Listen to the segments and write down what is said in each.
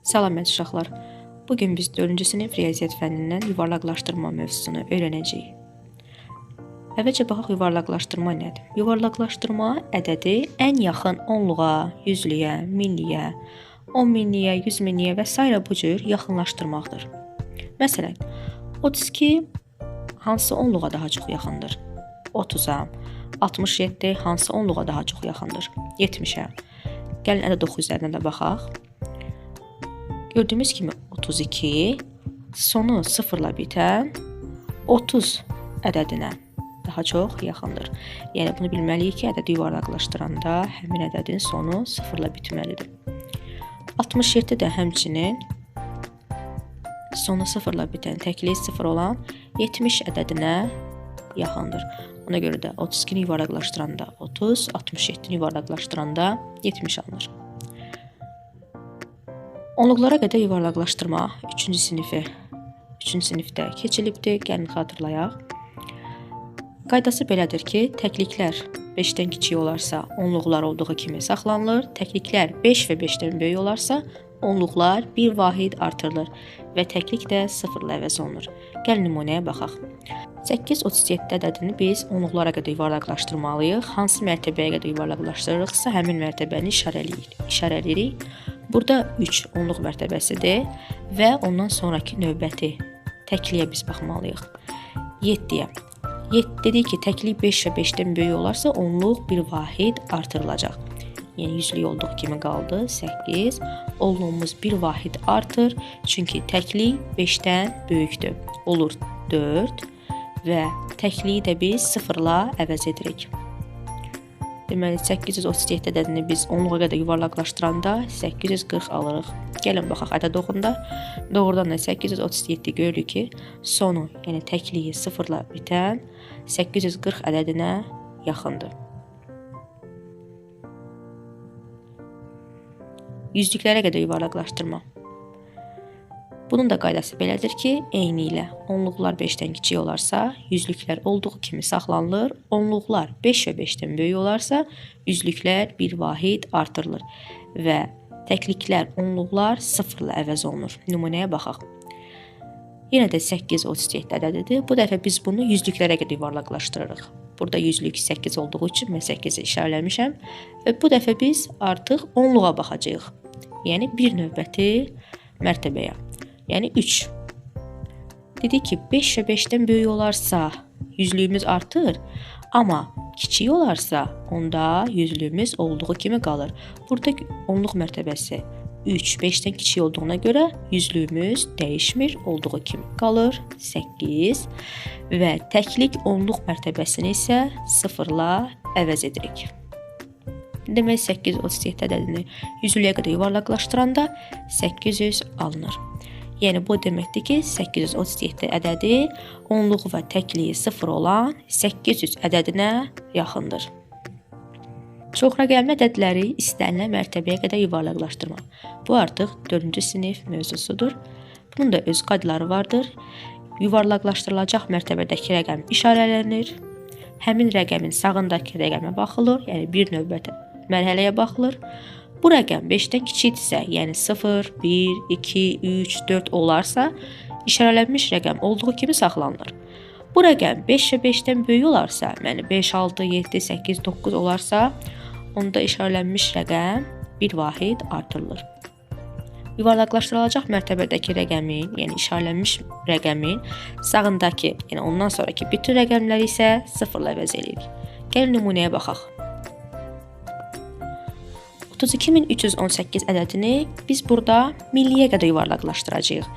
Salam uşaqlar. Bugün biz 4-cü sinif riyaziyyat fənnindən yuvarlaqlaşdırma mövzusunu öyrənəcəyik. Əvvəlcə baxaq yuvarlaqlaşdırma nədir? Yuvarlaqlaşdırma ədədi ən yaxın onluğa, yüzlüyə, minliyə, 10 minliyə, 100 minliyə və s. bu cür yaxınlaşdırmaqdır. Məsələn, 32 hansı onluğa daha çox yaxındır? 30-a. 67 hansı onluğa daha çox yaxındır? 70-ə. Gəlin ədəd oxu üzərinə də baxaq. Gördüyümüz kimi 32 sonu sıfırla bitən 30 ədədinə daha çox yaxındır. Yəni bunu bilməliyik ki, ədədi yuvarlaqlaşdıranda həmin ədədin sonu sıfırla bitməlidir. 67 də həmçinin sonu sıfırla bitən, təkliyi sıfır olan 70 ədədinə yaxındır. Ona görə də 32-ni yuvarlaqlaşdıranda 30, 67-ni yuvarlaqlaşdıranda 70 alınır. Onluqlara qədər yuvarlaqlaşdırma 3-cü sinifdə keçilibdir. Gəlin xatırlayaq. Qaydası belədir ki, təkliklər 5-dən kiçik olarsa, onluqlar olduğu kimi saxlanılır. Təkliklər 5 və 5-dən böyük olarsa, onluqlar bir vahid artırılır və təklik də sıfırla əvəz olunur. Gəlin nümunəyə baxaq. 8-37 ədədini biz onluqlara qədər yuvarlaqlaşdırmalıyıq. Hansı mərtəbəyə qədər yuvarlaqlaşdırırıqsa, həmin mərtəbəni işarələyirik. Burada 3 onluq mərtəbəsidir və ondan sonraki növbəti təkliyə biz baxmalıyıq. 7-yə. Dedik ki, təklik 5 və 5-dən böyük olarsa, onluq bir vahid artırılacaq. Yəni, yüzlük olduğu kimi qaldı 8. Onluğumuz bir vahid artır, çünki təklik 5-dən böyükdür. Olur 4 və təkliyi də biz sıfırla əvəz edirik. Deməli, 837 ədədini biz onluğa qədər yuvarlaqlaşdıranda 840 alırıq. Gəlin baxaq ədəd oxunda. Doğrudan da 837 görürük ki, sonu, yəni təkliyi sıfırla bitən 840 ədədinə yaxındır. Yüzlüklərə qədər yuvarlaqlaşdırma. Bunun da qaydası belədir ki, eyni ilə onluqlar 5-dən kiçik olarsa, yüzlüklər olduğu kimi saxlanılır. Onluqlar 5 və 5-dən böyük olarsa, yüzlüklər bir vahid artırılır və təkliklər, onluqlar sıfırla əvəz olunur. Nümunəyə baxaq. Yenə də 8-37 ədədidir. Bu dəfə biz bunu yüzlüklərə qədər yuvarlaqlaşdırırıq. Burada yüzlük 8 olduğu üçün mən 8-i işarələmişəm və bu dəfə biz artıq onluğa baxacağıq. Yəni bir növbəti mərtəbəyə. Yəni 3. Dedik ki, 5 və 5-dən böyük olarsa yüzlüyümüz artır, amma kiçik olarsa onda yüzlüyümüz olduğu kimi qalır. Burada onluq mərtəbəsi 3, 5-dən kiçik olduğuna görə yüzlüyümüz dəyişmir, olduğu kimi qalır 8 və təklik onluq mərtəbəsini isə sıfırla əvəz edirik. Demək 837 ədədini yüzlüyə qədər yuvarlaqlaşdıranda 800 alınır. Yəni bu deməkdir ki, 837 ədədi onluq və təkliyi sıfır olan 800 ədədinə yaxındır. Çox rəqəmli ədədləri istənilən mərtəbəyə qədər yuvarlaqlaşdırma. Bu artıq 4-cü sinif mövzusudur. Bunun da öz qaydaları vardır. Yuvarlaqlaşdırılacaq mərtəbədəki rəqəm işarələnir. Həmin rəqəmin sağındakı rəqəmə baxılır, yəni bir növbəti mərhələyə baxılır. Bu rəqəm 5-dən kiçikdirsə, yəni 0, 1, 2, 3, 4 olarsa, işarələnmiş rəqəm olduğu kimi saxlanılır. Bu rəqəm 5 və 5-dən böyük olarsa, yəni 5, 6, 7, 8, 9 olarsa, onda işarələnmiş rəqəm bir vahid artırılır. Yuvarlaqlaşdırılacaq mərtəbədəki rəqəmin, yəni işarələnmiş rəqəmin sağındakı, yəni ondan sonraki bütün rəqəmləri isə sıfırla əvəz edirik. Gəlin nümunəyə baxaq. 32318 ədədini biz burada milliyə qədər yuvarlaqlaşdıracağıq.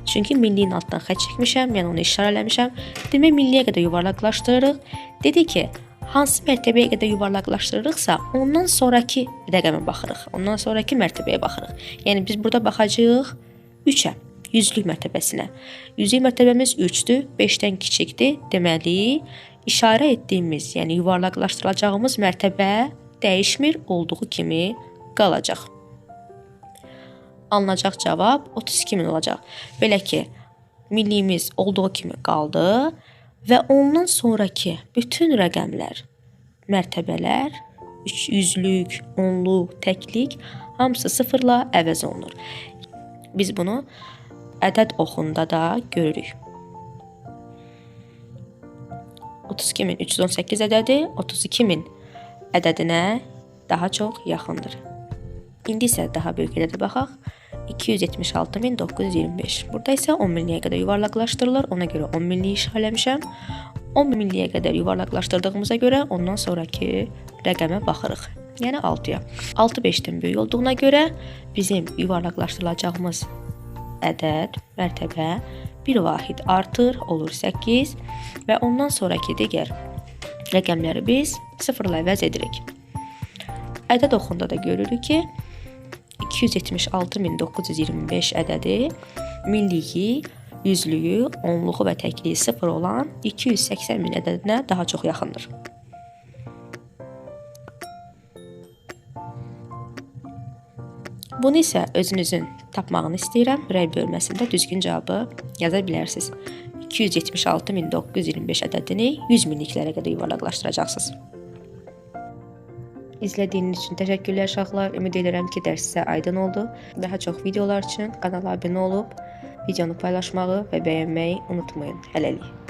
Çünki milliyin altdan xətt çəkmişəm, yəni onu işarələmişəm. Demək, milliyə qədər yuvarlaqlaşdırırıq. Dedi ki, hansı mərtəbəyə qədər yuvarlaqlaşdırırıqsa, ondan sonraki rəqəmə baxırıq. Ondan sonraki mərtəbəyə baxırıq. Yəni biz burada baxacağıq 3-ə, yüzlük mərtəbəsinə. Yüzlük mərtəbəmiz 3-dür, 5-dən kiçikdir. Deməli, işarə etdiyimiz, yəni yuvarlaqlaşdırılacağımız mərtəbə dəyişmir, olduğu kimi qalacaq. Alınacaq cavab 32.000 olacaq. Belə ki, milliyimiz olduğu kimi qaldı və ondan sonraki bütün rəqəmlər, mərtəbələr, yüzlük, onluq, təklik hamısı sıfırla əvəz olunur. Biz bunu ədəd oxunda da görürük. 32318 ədədi 32000 ədədinə daha çox yaxındır. İndi isə daha böyük ədədə baxaq. 276925. Burada isə 10 minliyə qədər yuvarlaqlaşdırılır. Ona görə 10 minliyi işarələmişəm. 10 minliyə qədər yuvarlaqlaşdırdığımıza görə ondan sonraki rəqəmə baxırıq. Yəni 6-ya. 6 5-dən böyük olduğuna görə bizim yuvarlaqlaşdırılacağımız ədəd, mərtəbə bir vahid artır, olur 8 və ondan sonraki digər rəqəmləri biz sıfırla əvəz edirik. Ədəd oxunda da görürük ki, 276925 ədədi milliyi, yüzlüyü, onluğu və təkliyi 0 olan 280.000 ədədinə daha çox yaxındır. Bunu isə özünüzün tapmağını istəyirəm. Rəy bölməsində düzgün cavabı yaza bilərsiniz. 276.925 ədədini 100 minliklərə qədər yuvarlaqlaşdıracaqsınız. İzlədiyiniz üçün təşəkkürlər uşaqlar. Ümid edirəm ki, dərs sizə aydın oldu. Daha çox videolar üçün kanala abunə olub, videonu paylaşmağı və bəyənməyi unutmayın. Hələlik.